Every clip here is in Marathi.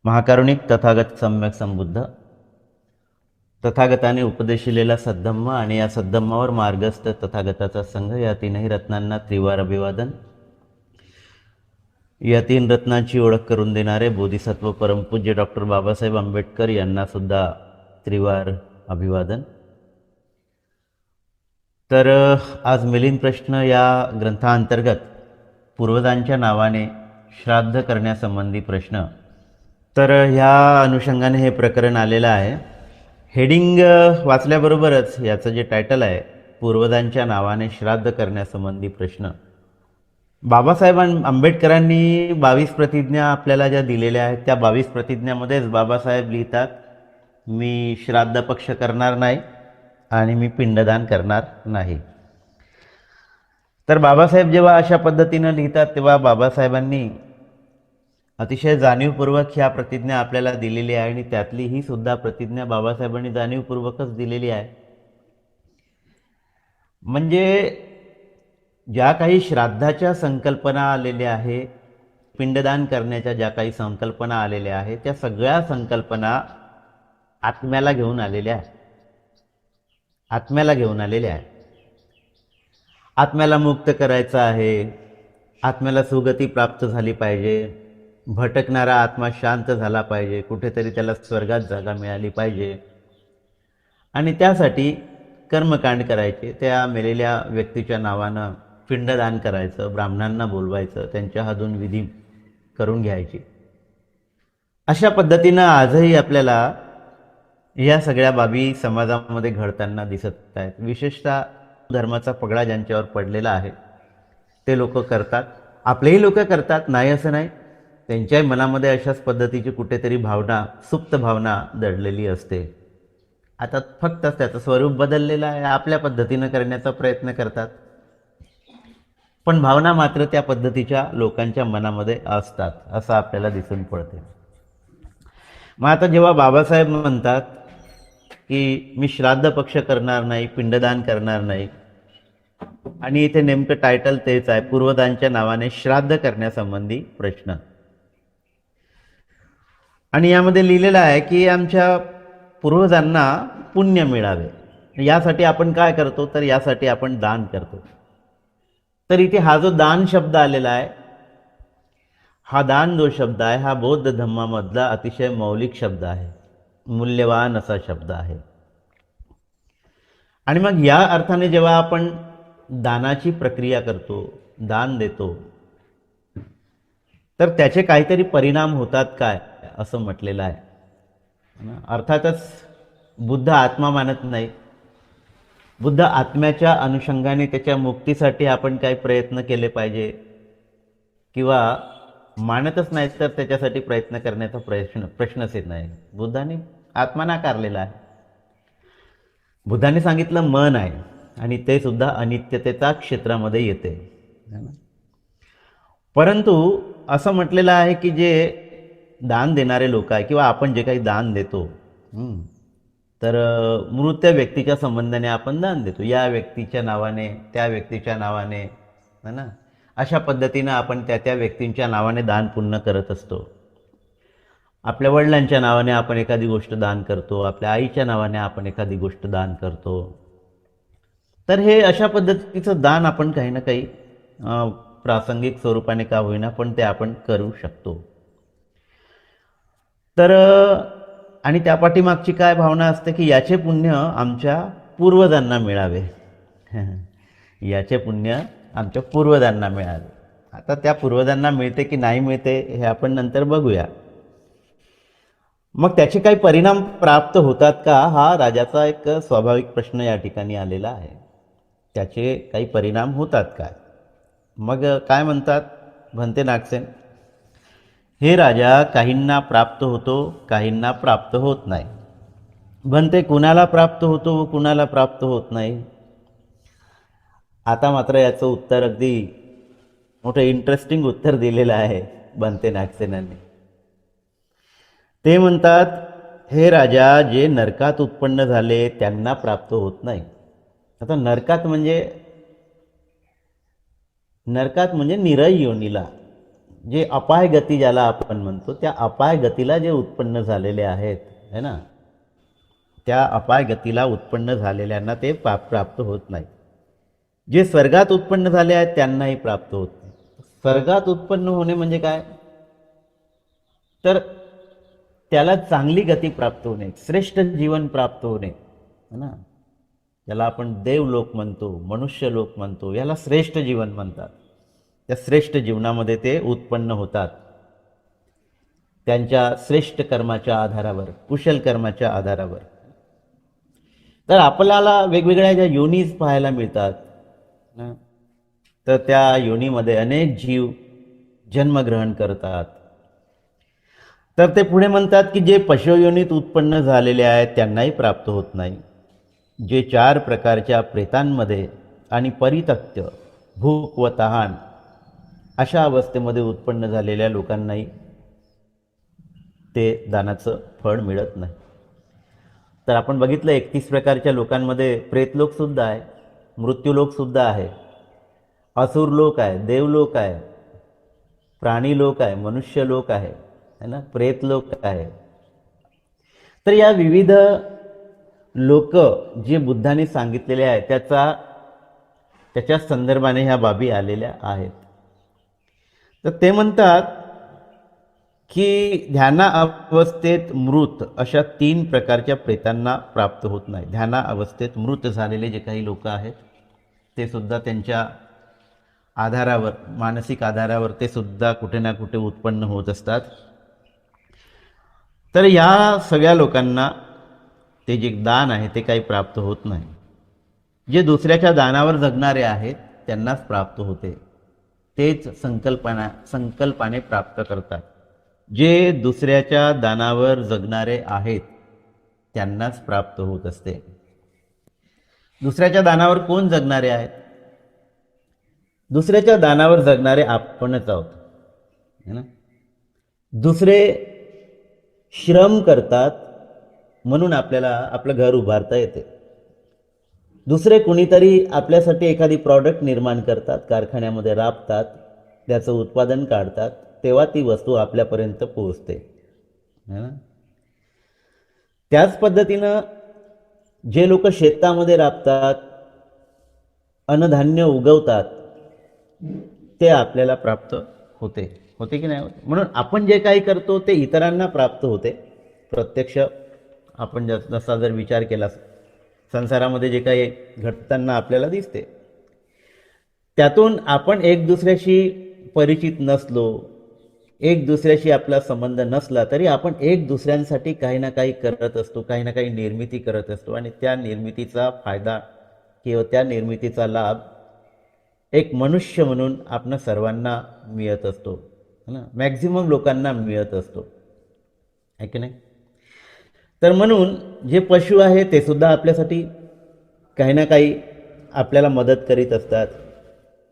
महाकारुणिक तथागत सम्यक संबुद्ध तथागताने उपदेशिलेला सद्धम्म आणि या सद्धम्मावर मार्गस्थ तथागताचा संघ या तीनही रत्नांना त्रिवार अभिवादन. या तीन रत्नांची ओळख करून देणारे बोधिसत्व परमपूज्य डॉक्टर बाबासाहेब आंबेडकर यांना सुद्धा त्रिवार अभिवादन. तर आज मिलिंद प्रश्न या ग्रंथांतर्गत पूर्वजांच्या नावाने श्राद्ध करण्यासंबंधी प्रश्न. तर ह्या अनुषंगाने हे प्रकरण आलेलं आहे. हेडिंग वाचल्याबरोबरच याचं जे टायटल आहे, पूर्वजांच्या नावाने श्राद्ध करण्यासंबंधी प्रश्न. बाबासाहेब आंबेडकरांनी 22 प्रतिज्ञा आपल्याला ज्या दिलेल्या आहेत, त्या 22 प्रतिज्ञामध्येच बाबासाहेब लिहितात, मी श्राद्ध पक्ष करणार नाही आणि मी पिंडदान करणार नाही. तर बाबासाहेब जेव्हा अशा पद्धतीनं लिहितात तेव्हा बाबासाहेबांनी अतिशय जाणीवपूर्वक ह्या प्रतिज्ञा आपल्याला दिलेली आहे आणि त्यातली ही सुद्धा प्रतिज्ञा बाबासाहेबांनी जाणीवपूर्वकच दिलेली आहे. म्हणजे ज्या काही श्राद्धाच्या संकल्पना आलेल्या आहे, पिंडदान करण्याच्या ज्या काही संकल्पना आलेल्या आहेत, त्या सगळ्या संकल्पना आत्म्याला घेऊन आलेल्या आहेत. आत्म्याला मुक्त करायचं आहे, आत्म्याला सुगती प्राप्त झाली पाहिजे, भटकणारा आत्मा शांत झाला पाहिजे, कुठेतरी त्याला स्वर्गात जागा मिळाली पाहिजे आणि त्यासाठी कर्मकांड करायचे. त्या मेलेल्या व्यक्तीच्या नावानं पिंडदान करायचं, ब्राह्मणांना बोलवायचं, त्यांच्या हातून विधी करून घ्यायची. अशा पद्धतीनं आजही आपल्याला या सगळ्या बाबी समाजामध्ये घडताना दिसत आहेत. विशेषतः धर्माचा पगडा ज्यांच्यावर पडलेला आहे ते लोक करतात. आपलेही लोक करतात, नाही असं नाही. त्यांच्याही मनामध्ये अशाच पद्धतीची कुठेतरी भावना, सुप्त भावना दडलेली असते. आता फक्त त्याचं स्वरूप बदललेलं आहे, आपल्या पद्धतीनं करण्याचा प्रयत्न करतात, पण भावना मात्र त्या पद्धतीच्या लोकांच्या मनामध्ये असतात, असं आपल्याला दिसून पडते. मग आता जेव्हा बाबासाहेब म्हणतात की मी श्राद्ध पक्ष करणार नाही, पिंडदान करणार नाही, आणि इथे नेमकं टायटल तेच आहे, पूर्वजांच्या नावाने श्राद्ध करण्यासंबंधी प्रश्न. आणि यामध्ये लिहिलेलं आहे की आमच्या पूर्वजांना पुण्य मिळावे यासाठी आपण काय करतो, तर यासाठी आपण दान करतो. तर इथे हा जो दान शब्द आलेला आहे, हा दान जो शब्द आहे, हा बौद्ध धम्मामधला अतिशय मौलिक शब्द आहे, मूल्यवान असा शब्द आहे. आणि मग या अर्थाने जेव्हा आपण दानाची प्रक्रिया करतो, दान देतो, तर त्याचे काहीतरी परिणाम होतात काय, असं म्हटलेलं आहे. अर्थातच बुद्ध आत्मा मानत नाही. बुद्ध आत्म्याच्या अनुषंगाने त्याच्या मुक्तीसाठी आपण काही प्रयत्न केले पाहिजे किंवा मानतच नाही, तर त्याच्यासाठी प्रयत्न करण्याचा प्रश्नच येत नाही. बुद्धाने आत्मा नाकारलेला आहे. बुद्धाने सांगितलं मन आहे आणि ते सुद्धा अनित्यतेच्या क्षेत्रामध्ये येते. परंतु असं म्हटलेलं आहे की जे दान देणारे लोक आहे किंवा आपण जे काही दान देतो, तर मृत व्यक्तीच्या संबंधाने आपण दान देतो, या व्यक्तीच्या नावाने, त्या व्यक्तीच्या नावाने, है ना. अशा पद्धतीनं आपण त्या व्यक्तींच्या नावाने दान पुण्य करत असतो. आपल्या वडिलांच्या नावाने आपण एखादी गोष्ट दान करतो, आपल्या आईच्या नावाने आपण एखादी गोष्ट दान करतो. तर हे अशा पद्धतीचं दान आपण काही ना काही प्रासंगिक स्वरूपाने का होईना पण ते आपण करू शकतो. तर आणि त्या पाठीमागची काय भावना असते की याचे पुण्य आमच्या पूर्वजांना मिळावे, याचे पुण्य आमच्या पूर्वजांना मिळावे. आता त्या पूर्वजांना मिळते की नाही मिळते हे आपण नंतर बघूया. मग त्याचे काही परिणाम प्राप्त होतात का, हा राजाचा एक स्वाभाविक प्रश्न या ठिकाणी आलेला आहे. त्याचे काही परिणाम होतात काय. मग काय म्हणतात भंते नागसेन, हे राजा, काहींना प्राप्त होतो, काहींना प्राप्त होत नाही. भंते, कुणाला प्राप्त होतो व कुणाला प्राप्त होत नाही. आता मात्र याचं उत्तर अगदी मोठं इंटरेस्टिंग उत्तर दिलेलं आहे भंते नागसेनांनी. ते म्हणतात, हे राजा, जे नरकात उत्पन्न झाले त्यांना प्राप्त होत नाही. आता नरकात म्हणजे निरय योनीला जे अपाय गती ज्याला आपण म्हणतो, त्या अपाय गतीला जे उत्पन्न झालेले आहेत है ना, त्या अपाय गतीला उत्पन्न झालेल्यांना ते प्राप्त होत नाही. जे स्वर्गात उत्पन्न झाले आहेत त्यांनाही प्राप्त होत नाही. स्वर्गात उत्पन्न होणे म्हणजे काय, तर त्याला चांगली गती प्राप्त होणे, श्रेष्ठ जीवन प्राप्त होणे है ना, त्याला आपण देवलोक म्हणतो, मनुष्य लोक म्हणतो, याला श्रेष्ठ जीवन म्हणतात. त्या श्रेष्ठ जीवनामध्ये ते उत्पन्न होतात त्यांच्या श्रेष्ठ कर्माच्या आधारावर, कुशल कर्माच्या आधारावर. तर आपल्याला वेगवेगळ्या ज्या योनीज पाहायला मिळतात ना, तर त्या योनीमध्ये अनेक जीव जन्मग्रहण करतात. तर ते पुढे म्हणतात की जे पशुयोनीत उत्पन्न झालेले आहेत त्यांनाही प्राप्त होत नाही. जे 4 प्रकारच्या प्रेतांमध्ये आणि परितक्त्य, भूक व तहान अशा अवस्थेमध्ये उत्पन्न झालेल्या लोकांनाही ते दानाचं फळ मिळत नाही. तर आपण बघितलं 31 प्रकारच्या लोकांमध्ये प्रेतलोकसुद्धा आहे, मृत्यूलोकसुद्धा आहे, असुर लोक आहे, देवलोक आहे, प्राणी लोक आहे, मनुष्य लोक आहे है ना, प्रेत लोक आहे. तर या विविध लोक जे बुद्धाने सांगितलेले आहे त्याच्या संदर्भाने ह्या बाबी आलेल्या आहेत. तर ते म्हणतात की ध्याना अवस्थेत मृत अशा 3 प्रकारच्या प्रेतांना प्राप्त होत नाही. ध्याना अवस्थेत मृत झालेले जे काही लोक आहेत ते सुद्धा त्यांच्या आधारावर, मानसिक आधारावर ते सुद्धा कुठे ना कुठे उत्पन्न होत असतात. तर या सगळ्या लोकांना ते जे दान आहे ते काही प्राप्त होत नाही. जे दुसऱ्याच्या दानावर जगणारे आहेत त्यांनाच प्राप्त होते, तेच संकल्पाने प्राप्त करतात. जे दुसऱ्याच्या दानावर जगणारे आहेत त्यांनाच प्राप्त होत असते. दुसऱ्याच्या दानावर कोण जगणारे आहेत? दुसऱ्याच्या दानावर जगणारे आपणच आहोत है ना. दुसरे श्रम करतात म्हणून आपल्याला आपलं घर उभारता येते. दुसरे कुणीतरी आपल्यासाठी एखादी प्रॉडक्ट निर्माण करतात, कारखान्यामध्ये राबतात, त्याचं उत्पादन काढतात, तेव्हा ती वस्तू आपल्यापर्यंत पोहोचते है ना. त्याच पद्धतीनं जे लोक शेतामध्ये राबतात, अन्नधान्य उगवतात, ते आपल्याला प्राप्त होते की नाही होते. म्हणून आपण जे काही करतो ते इतरांना प्राप्त होते. प्रत्यक्ष आपण जसा जर विचार केला संसारामध्ये जे काही घडताना आपल्याला दिसते, त्यातून आपण एक दुसऱ्याशी परिचित नसलो, एक दुसऱ्याशी आपला संबंध नसला तरी आपण एक दुसऱ्यांसाठी काही ना काही करत असतो, काही ना काही निर्मिती करत असतो. आणि त्या निर्मितीचा फायदा किंवा त्या निर्मितीचा लाभ एक मनुष्य म्हणून आपण सर्वांना मिळत असतो है ना, मॅक्झिमम लोकांना मिळत असतो आहे की नाही. तर म्हणून जे पशु आहे ते सुद्धा आपल्यासाठी काही ना काही आपल्याला मदत करीत असतात.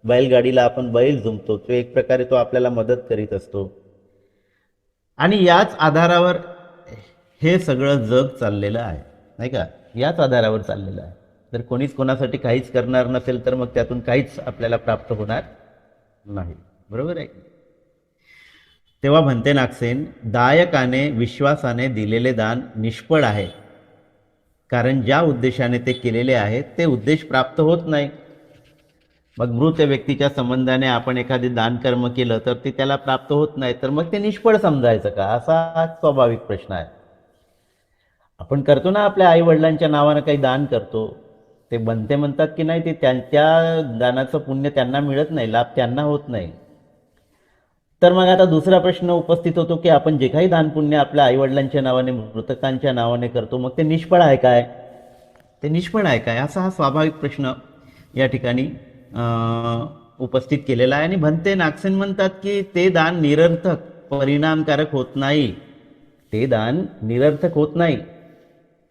बैलगाडीला आपण बैल जुंपतो, तो एक प्रकारे तो आपल्याला मदत करीत असतो. आणि याच आधारावर हे सगळं जग चाललेलं आहे नाही का, याच आधारावर चाललेलं आहे. जर कोणीच कोणासाठी काहीच करणार नसेल तर मग त्यातून काहीच आपल्याला प्राप्त होणार नाही. बरोबर आहे. तेव्हा म्हणते नागसेन, दायकाने विश्वासाने दिलेले दान निष्फळ आहे, कारण ज्या उद्देशाने ते केलेले आहे ते उद्देश प्राप्त होत नाही. मग मृत व्यक्तीच्या संबंधाने आपण एखादे दानकर्म केलं तर ते त्याला प्राप्त होत नाही, तर मग ते निष्फळ समजायचं का, असा स्वाभाविक प्रश्न आहे. आपण करतो ना, आपल्या आई वडिलांच्या नावानं काही दान करतो, ते बनते म्हणतात की नाही, ते त्यांच्या दानाचं पुण्य त्यांना मिळत नाही, लाभ त्यांना होत नाही. तर मग आता दुसरा प्रश्न उपस्थित होतो की आपण जे काही दानपुण्य आपल्या आईवडिलांच्या नावाने, मृतकांच्या नावाने करतो, मग ते निष्फळ आहे काय, ते निष्फळ आहे काय, असा हा स्वाभाविक प्रश्न या ठिकाणी उपस्थित केलेला आहे. आणि भंते नागसेन म्हणतात की ते दान निरर्थक, परिणामकारक होत नाही. ते दान निरर्थक होत नाही,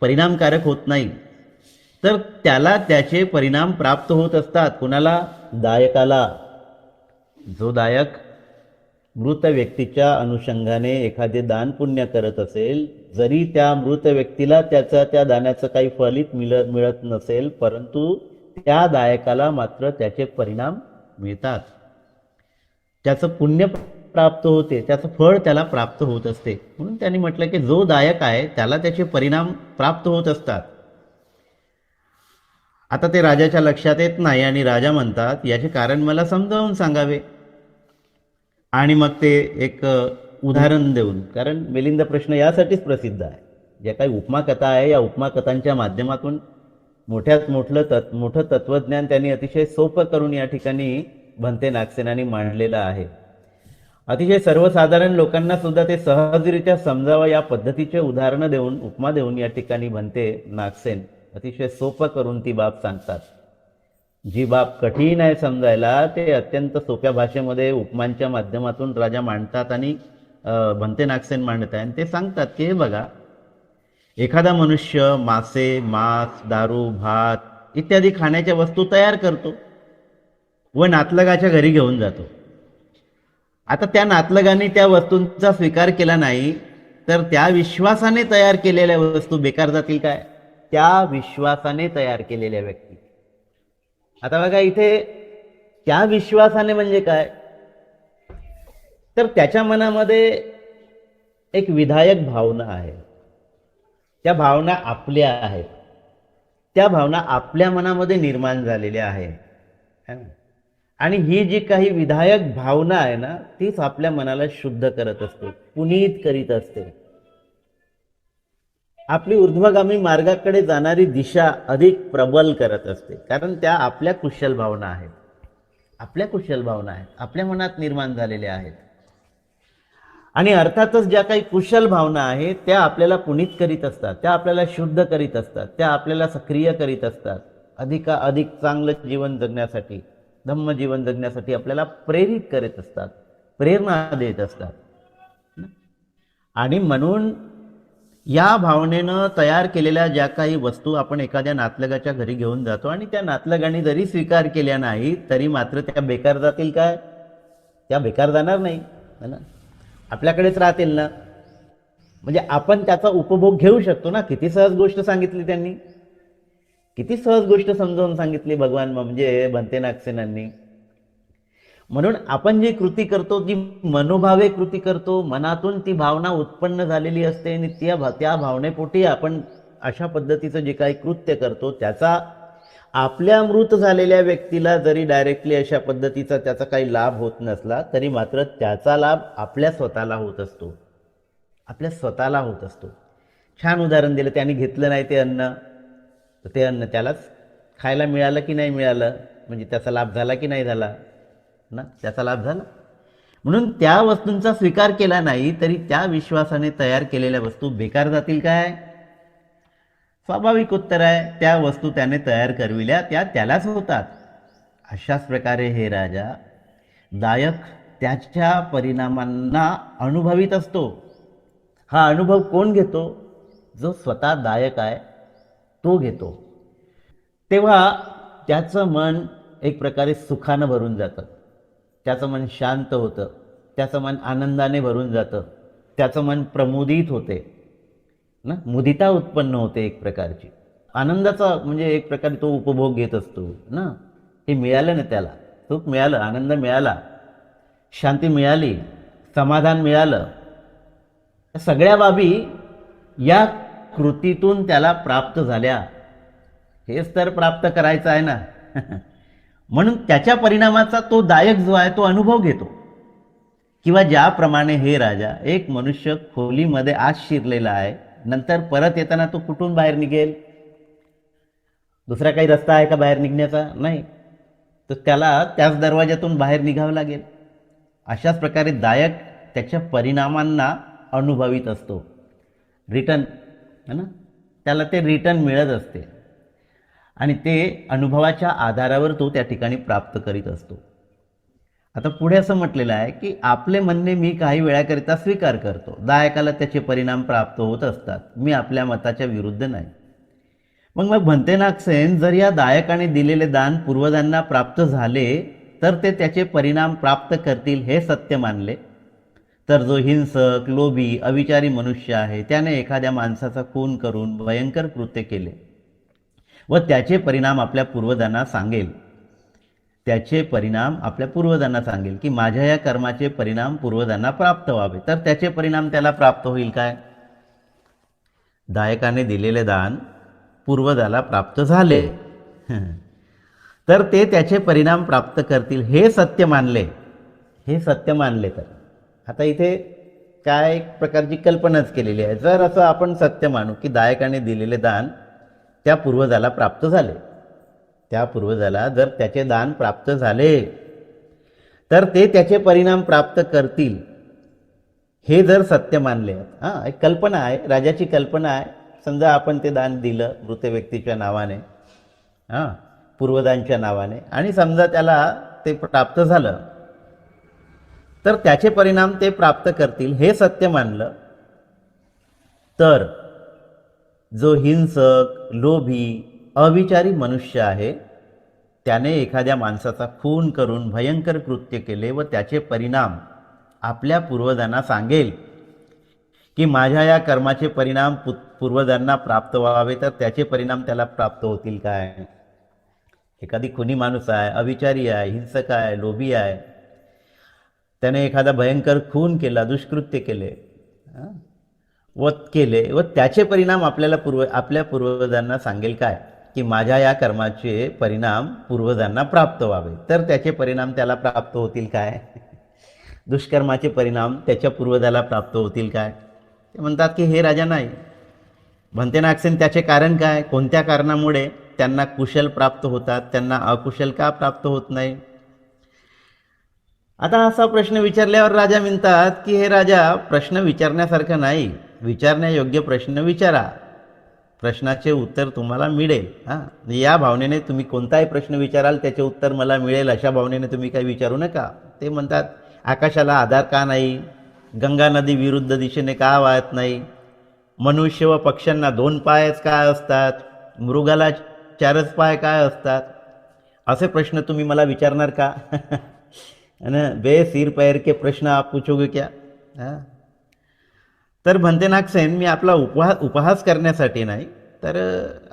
परिणामकारक होत नाही, तर त्याला त्याचे परिणाम प्राप्त होत असतात. कुणाला? दायकाला. जो दायक मृत व्यक्तीच्या अनुषंगाने एखादे दान पुण्य करत असेल, जरी त्या मृत व्यक्तीला त्या दानाचं काही फलित मिळत नसेल, परंतु त्या दायकाला मात्र त्याचे परिणाम मिळतात, त्याचं पुण्य प्राप्त होते, त्याचं फळ त्याला प्राप्त होत असते. म्हणून त्यांनी म्हटलं की जो दायक आहे त्याला त्याचे परिणाम प्राप्त होत असतात. आता ते राजाच्या लक्षात येत नाही आणि राजा म्हणतात याचे कारण मला समजावून सांगावे. आणि मग ते एक उदाहरण देऊन, कारण मिलिंद प्रश्न यासाठीच प्रसिद्ध आहे, ज्या काही उपमा कथा आहे या उपमा कथांच्या माध्यमातून मोठ्यात मोठं तत्वज्ञान त्यांनी अतिशय सोपं करून या ठिकाणी भंते नागसेनांनी मांडलेलं आहे. अतिशय सर्वसाधारण लोकांना सुद्धा ते सहजरित्या समजावं या पद्धतीचे उदाहरणं देऊन, उपमा देऊन या ठिकाणी भंते नागसेन अतिशय सोपं करून ती बाब सांगतात. जी बाब कठीण आहे समजायला ते अत्यंत सोप्या भाषेमध्ये उपमांच्या माध्यमातून राजा मांडतात आणि भंते नागसेन मांडत आहे. आणि ते सांगतात की हे बघा, एखादा मनुष्य मासे, मांस, दारू, भात इत्यादी खाण्याच्या वस्तू तयार करतो व नातलगाच्या घरी घेऊन जातो. आता त्या नातलगाने त्या वस्तूंचा स्वीकार केला नाही तर त्या विश्वासाने तयार केलेल्या वस्तू बेकार जातील काय? त्या विश्वासाने तयार केलेल्या व्यक्ती. आता बघा इथे त्या विश्वासाने म्हणजे काय, तर त्याच्या मनामध्ये एक विधायक भावना आहे. त्या भावना आपल्या आहेत, त्या भावना आपल्या मनामध्ये निर्माण झालेल्या आहे. आणि ही जी काही विधायक भावना आहे ना, तीच आपल्या मनाला शुद्ध करत असते, पुनीत करीत असते. आपली ऊर्ध्वगामी मार्गाकडे जाणारी दिशा अधिक प्रबल करत असते, कारण त्या आपल्या कुशल भावना आहेत, आपल्या मनात निर्माण झालेल्या आहेत. आणि अर्थातच ज्या काही कुशल भावना आहेत त्या आपल्याला पुनीत करीत असतात, त्या आपल्याला शुद्ध करीत असतात, त्या आपल्याला सक्रिय करीत असतात, अधिक चांगलं जीवन जगण्यासाठी, धम्म जीवन जगण्यासाठी आपल्याला प्रेरित करत असतात, प्रेरणा देत असतात. आणि म्हणून या भावनेनं तयार केलेल्या ज्या काही वस्तू आपण एखाद्या नातलगाच्या घरी घेऊन जातो आणि त्या नातलगाने जरी स्वीकार केल्या नाही तरी मात्र त्या बेकार जातील काय? त्या बेकार जाणार नाही ना, आपल्याकडेच राहतील ना. म्हणजे आपण त्याचा उपभोग घेऊ शकतो ना. किती सहज गोष्ट सांगितली त्यांनी, किती सहज गोष्ट समजावून सांगितली भगवान म्हणजे भंते नागसेनांनी. म्हणून आपण जी कृती करतो, जी मनोभावे कृती करतो, मनातून ती भावना उत्पन्न झालेली असते आणि त्या भावनेपोटी आपण अशा पद्धतीचं जे काही कृत्य करतो त्याचा आपल्या मृत झालेल्या व्यक्तीला जरी डायरेक्टली अशा पद्धतीचा त्याचा काही लाभ होत नसला तरी मात्र त्याचा लाभ आपल्या स्वतःला होत असतो, आपल्या स्वतःला होत असतो. छान उदाहरण दिलं. त्यांनी घेतलं नाही ते अन्न, तर ते अन्न त्यालाच खायला मिळालं की नाही मिळालं, म्हणजे त्याचा लाभ झाला की नाही झाला ना, त्याचा लाभ झाला. म्हणून त्या वस्तूंचा स्वीकार केला नाही तरी त्या विश्वासाने तयार केलेल्या वस्तू बेकार जातील काय? स्वाभाविक उत्तर आहे, त्या वस्तू त्याने तयार करविल्या त्या त्यालाच होतात. अशाच प्रकारे हे राजा दायक त्याच्या परिणामांना अनुभवित असतो. हा अनुभव कोण घेतो? जो स्वतः दायक आहे तो घेतो. तेव्हा त्याचं मन एक प्रकारे सुखानं भरून जातं, त्याचं मन शांत होतं, त्याचं मन आनंदाने भरून जातं, त्याचं मन प्रमुदित होते ना, मुदिता उत्पन्न होते एक प्रकारची. आनंदाचा म्हणजे एक प्रकारे तो उपभोग घेत असतो ना. हे मिळालं ना, त्याला सुख मिळालं, आनंद मिळाला, शांती मिळाली, समाधान मिळालं. सगळ्या बाबी या कृतीतून त्याला प्राप्त झाल्या. हेच तर प्राप्त करायचं आहे ना. म्हणून त्याच्या परिणामाचा तो दायक जो आहे तो अनुभव घेतो. किंवा ज्याप्रमाणे हे राजा, एक मनुष्य खोलीमध्ये आत शिरलेला आहे, नंतर परत येताना तो कुठून बाहेर निघेल? दुसरा काही रस्ता आहे का बाहेर निघण्याचा? नाही, तर त्याला त्याच दरवाजातून बाहेर निघावं लागेल. अशाच प्रकारे दायक त्याच्या परिणामांना अनुभवित असतो. रिटर्न है ना, त्याला ते रिटर्न मिळत असते आणि ते अनुभवाच्या आधारावर तो त्या ठिकाणी प्राप्त करीत असतो. आता पुढे असं म्हटलेलं आहे की आपले म्हणणे मी काही वेळाकरिता स्वीकार करतो, दायकाला त्याचे परिणाम प्राप्त होत असतात, मी आपल्या मताच्या विरुद्ध नाही. मग भंते नागसेन जर या दायकाने दिलेले दान पूर्वजांना प्राप्त झाले तर ते त्याचे परिणाम प्राप्त करतील हे सत्य मानले, तर जो हिंसक, लोभी, अविचारी मनुष्य आहे त्याने एखाद्या माणसाचा खून करून भयंकर कृत्य केले व त्याचे परिणाम आपल्या पूर्वजांना सांगेल त्याचे परिणाम आपल्या पूर्वजांना सांगेल की माझ्या या कर्माचे परिणाम पूर्वजांना प्राप्त व्हावे. तर त्याचे परिणाम त्याला प्राप्त होईल काय? दायकाने दिलेले दान पूर्वजाला प्राप्त झाले तर ते त्याचे परिणाम प्राप्त करतील हे सत्य मानले. हे सत्य मानले तर आता इथे काय एक प्रकारची कल्पनाच केलेली आहे. जर असं आपण सत्य मानू की दायकाने दिलेले दान त्या पूर्वजाला प्राप्त झाले, त्या पूर्वजाला जर त्याचे दान प्राप्त झाले तर ते त्याचे परिणाम प्राप्त करतील हे जर सत्य मानले. हां, एक कल्पना आहे, राजाची कल्पना आहे. समजा आपण ते दान दिलं मृत व्यक्तीच्या नावाने, हां, पूर्वजांच्या नावाने, आणि समजा त्याला ते प्राप्त झालं तर त्याचे परिणाम ते प्राप्त करतील हे सत्य मानलं तर जो हिंसक, लोभी, अविचारी मनुष्य आहे त्याने एखाद्या माणसाचा खून करून भयंकर कृत्य केले व त्याचे परिणाम आपल्या पूर्वजांना सांगेल की माझ्या या कर्माचे परिणाम पूर्वजांना प्राप्त व्हावे, तर त्याचे परिणाम त्याला प्राप्त होतील काय? एखादी खुनी माणूस आहे, अविचारी आहे, हिंसक आहे, लोभी आहे, त्याने एखादा भयंकर खून केला, दुष्कृत्य केले, व त्याचे परिणाम आपल्या पूर्वजांना सांगेल काय? की माझ्या या कर्माचे परिणाम पूर्वजांना प्राप्त व्हावे, तर त्याचे परिणाम त्याला प्राप्त होतील काय? दुष्कर्माचे परिणाम त्याच्या पूर्वजाला प्राप्त होतील काय? ते म्हणतात की हे राजा नाही. भंते नागसेन त्याचे कारण काय? कोणत्या कारणामुळे त्यांना कुशल प्राप्त होतात, त्यांना अकुशल का प्राप्त होत नाही? आता असा प्रश्न विचारल्यावर राजा म्हणतात की हे राजा, प्रश्न विचारण्यासारखं नाही, विचारण्यायोग्य प्रश्न विचारा, प्रश्नाचे उत्तर तुम्हाला मिळेल. हां, या भावनेने तुम्ही कोणताही प्रश्न विचाराल त्याचे उत्तर मला मिळेल अशा भावनेने तुम्ही काही विचारू नका. ते म्हणतात आकाशाला आधार का नाही? गंगा नदी विरुद्ध दिशेने का वाहत नाही? मनुष्य व पक्ष्यांना 2 पायच का असतात? मृगाला 4च पाय काय असतात? असे प्रश्न तुम्ही मला विचारणार का? बे सिर पैर के प्रश्न आप पूछोगे क्या? तर भंते नागसेन, मी आपला उपहास करण्यासाठी नाही तर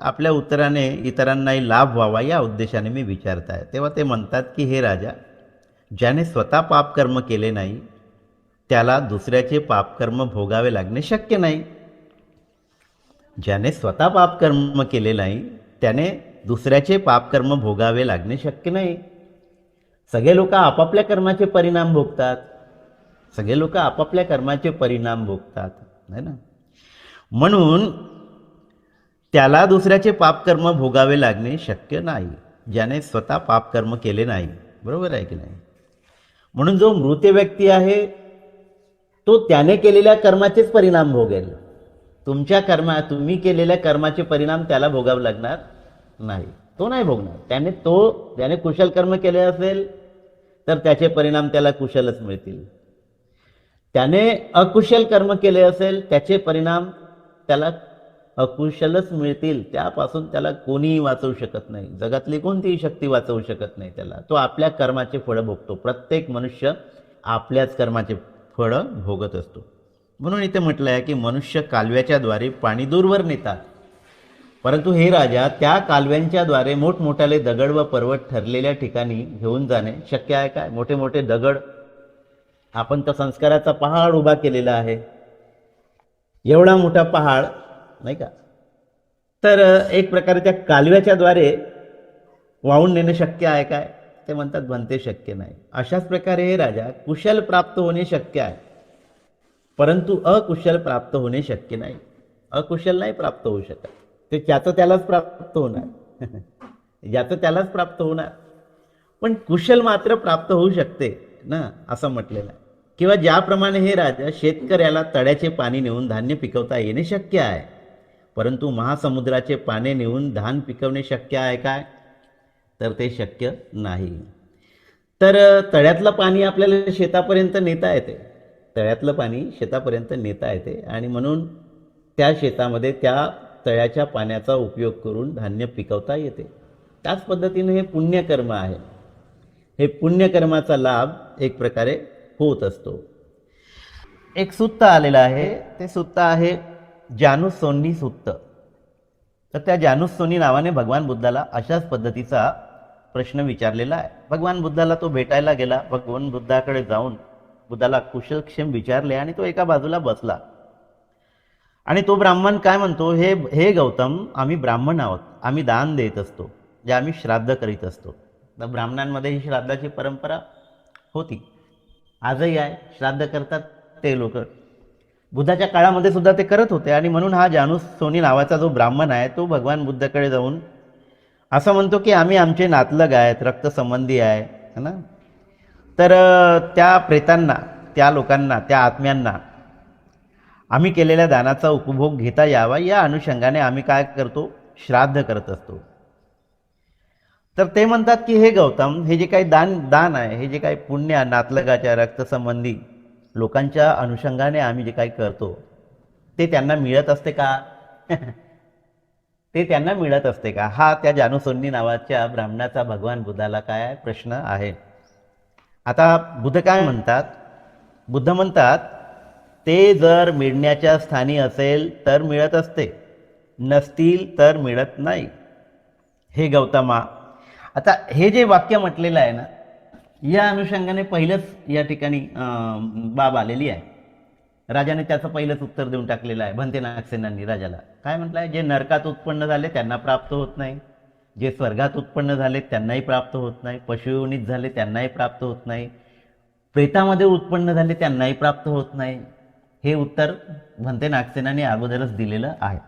आपल्या उत्तराने इतरांनाही लाभ व्हावा या उद्देशाने मी विचारत आहे. तेव्हा ते म्हणतात की हे राजा, ज्याने स्वतः पापकर्म केले नाही त्याला दुसऱ्याचे पापकर्म भोगावे लागणे शक्य नाही. ज्याने स्वतः पापकर्म केले नाही त्याने दुसऱ्याचे पापकर्म भोगावे लागणे शक्य नाही. सगळे लोक आपापल्या कर्माचे परिणाम भोगतात, सगळे लोक आपापल्या कर्माचे परिणाम भोगतात, है ना? म्हणून त्याला दुसऱ्याचे पापकर्म भोगावे लागणे शक्य नाही, ज्याने स्वतः पापकर्म केले नाही. बरोबर आहे की नाही? म्हणून जो मृत व्यक्ती आहे तो त्याने केलेल्या कर्माचेच परिणाम भोगेल. तुम्ही केलेल्या कर्माचे परिणाम त्याला भोगावे लागणार नाही, तो नाही भोगणार. त्याने कुशल कर्म केले असेल तर त्याचे परिणाम त्याला कुशलच मिळतील. त्याने अकुशल कर्म केले असेल त्याचे परिणाम त्याला अकुशलच मिळतील. त्यापासून त्याला कोणीही वाचवू शकत नाही, जगातली कोणतीही शक्ती वाचवू शकत नाही त्याला. तो आपल्या कर्माचे फळ भोगतो. प्रत्येक मनुष्य आपल्याच कर्माचे फळ भोगत असतो. म्हणून इथे म्हटलं आहे की मनुष्य कालव्याच्या द्वारे पाणी दूरवर नेतात, परंतु हे राजा, त्या कालव्यांच्या द्वारे मोठमोठाले दगड व पर्वत ठरलेल्या ठिकाणी घेऊन जाणे शक्य आहे काय? मोठे मोठे दगड, आपण तर संस्काराचा पहाड उभा केलेला आहे, एवढा मोठा पहाड नाही का, तर एक प्रकारे त्या कालव्याच्या द्वारे वाहून नेणे शक्य आहे काय? ते म्हणतात बनते शक्य नाही. अशाच प्रकारे हे राजा, कुशल प्राप्त होणे शक्य आहे परंतु अकुशल प्राप्त होणे शक्य नाही. अकुशल नाही प्राप्त होऊ शकत, ते ज्याचं त्यालाच प्राप्त होणार ज्याचं त्यालाच प्राप्त होणार. पण कुशल मात्र प्राप्त होऊ शकते ना, असं म्हटलेलं आहे. किंवा ज्याप्रमाणे हे राजा, शेतकऱ्याला तळ्याचे पाणी नेऊन धान्य पिकवता येणे शक्य आहे, परंतु महासमुद्राचे पाणी नेऊन धान पिकवणे शक्य आहे काय? तर ते शक्य नाही. तर तळ्यातलं पाणी आपल्याला शेतापर्यंत नेता येते, तळ्यातलं पाणी शेतापर्यंत नेता येते, आणि म्हणून त्या शेतामध्ये त्या तळ्याच्या पाण्याचा उपयोग करून धान्य पिकवता येते. त्याच पद्धतीने हे पुण्यकर्म आहे. हे पुण्यकर्माचा लाभ एक प्रकारे होत असतो. एक सुत्त आलेलं आहे, ते सुत्त आहे जानुसोनी सुत्त. तर त्या जानुसोनी नावाने भगवान बुद्धाला अशाच पद्धतीचा प्रश्न विचारलेला आहे. भगवान बुद्धाला तो भेटायला गेला. भगवान बुद्धाकडे जाऊन बुद्धाला कुशलक्षेम विचारले आणि तो एका बाजूला बसला. आणि तो ब्राह्मण काय म्हणतो, हे हे गौतम, आम्ही ब्राह्मण आहोत, आम्ही दान देत असतो, जे आम्ही श्राद्ध करीत असतो. तर ब्राह्मणांमध्ये ही श्राद्धाची परंपरा होती, आजही आहे, श्राद्ध करतात ते लोक. बुद्धाच्या काळामध्ये सुद्धा ते करत होते. आणि म्हणून हा जानूस सोनी नावाचा जो ब्राह्मण आहे तो भगवान बुद्धाकडे जाऊन असं म्हणतो की आम्ही आमचे नातलग आहेत, रक्तसंबंधी आहे, है ना. तर त्या प्रेतांना, त्या लोकांना, त्या आत्म्यांना आम्ही केलेल्या दानाचा उपभोग घेता यावा या अनुषंगाने आम्ही काय करतो, श्राद्ध करत असतो. तर ते म्हणतात की हे गौतम, हे जे काही दान आहे, हे जे काही पुण्य नातलगाच्या रक्तसंबंधी लोकांच्या अनुषंगाने आम्ही जे काही करतो ते त्यांना मिळत असते का? ते त्यांना मिळत असते का? हा त्या जानूसोन्नी नावाच्या ब्राह्मणाचा भगवान बुद्धाला काय प्रश्न आहे. आता बुद्ध काय म्हणतात? बुद्ध म्हणतात ते जर मिळण्याच्या स्थानी असेल तर मिळत असते, नसतील तर मिळत नाही. हे गौतमा, आता हे जे वाक्य म्हटलेलं आहे ना, या अनुषंगाने पहिलंच या ठिकाणी बाब आलेली आहे. राजाने त्याचं पहिलंच उत्तर देऊन टाकलेलं आहे. भंते नागसेनांनी राजाला काय म्हटलं आहे, जे नरकात उत्पन्न झाले त्यांना प्राप्त होत नाही, जे स्वर्गात उत्पन्न झाले त्यांनाही प्राप्त होत नाही, पशुयोनीत झाले त्यांनाही प्राप्त होत नाही, प्रेतामध्ये उत्पन्न झाले त्यांनाही प्राप्त होत नाही. हे उत्तर भंते नागसेनाने अगोदरच दिलेलं आहे.